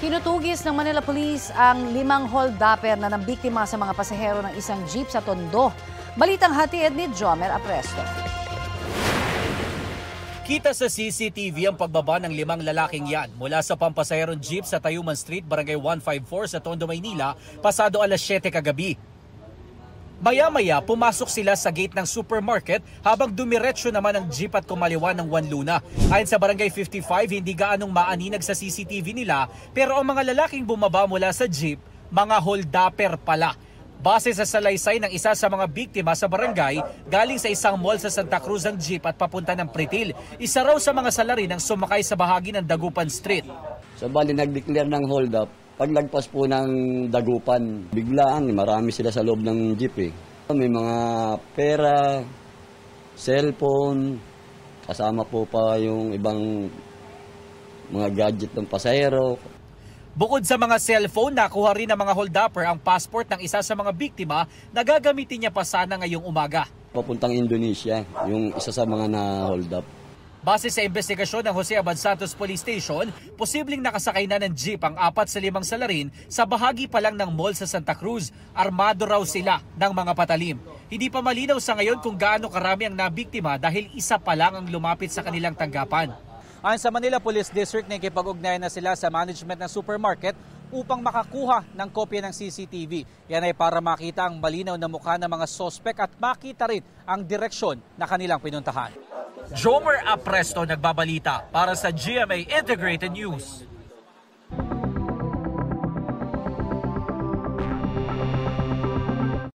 Kinutugis ng Manila Police ang 5 hold-upper na nambiktima sa mga pasahero ng isang jeep sa Tondo. Balitang hatid ni Jomer Apresto. Kita sa CCTV ang pagbaba ng 5 lalaking yan mula sa pampasaherong jeep sa Tayuman Street, Barangay 154 sa Tondo, Maynila, pasado alas 7 kagabi. Maya-maya, pumasok sila sa gate ng supermarket habang dumiretso naman ang jeep at kumaliwa ng Juan Luna. Ayon sa Barangay 55, hindi gaanong maaninag sa CCTV nila pero ang mga lalaking bumaba mula sa jeep, mga hold-upper pala. Base sa salaysay ng isa sa mga biktima sa barangay, galing sa isang mall sa Santa Cruz ang jeep at papunta ng Pritil. Isa raw sa mga salarin ang sumakay sa bahagi ng Dagupan Street. So bali nag-declare ng hold-up. Paglagpas po ng Dagupan, biglaan, marami sila sa loob ng jeep eh. May mga pera, cellphone, kasama po pa yung ibang mga gadget ng pasahero. Bukod sa mga cellphone, nakuha rin ng mga hold-upper ang passport ng isa sa mga biktima na gagamitin niya pa sana ngayong umaga. Papuntang Indonesia, yung isa sa mga na-hold up. Base sa investigasyon ng Jose Abad Santos Police Station, posibleng nakasakay na ng jeep ang 4 sa 5 salarin sa bahagi pa lang ng mall sa Santa Cruz. Armado raw sila ng mga patalim. Hindi pa malinaw sa ngayon kung gaano karami ang nabiktima dahil isa pa lang ang lumapit sa kanilang tanggapan. Ayon sa Manila Police District, nakikipag-ugnayan na sila sa management ng supermarket upang makakuha ng kopya ng CCTV. Yan ay para makita ang malinaw na mukha ng mga sospek at makita rin ang direksyon na kanilang pinuntahan. Jomer Apresto nagbabalita para sa GMA Integrated News.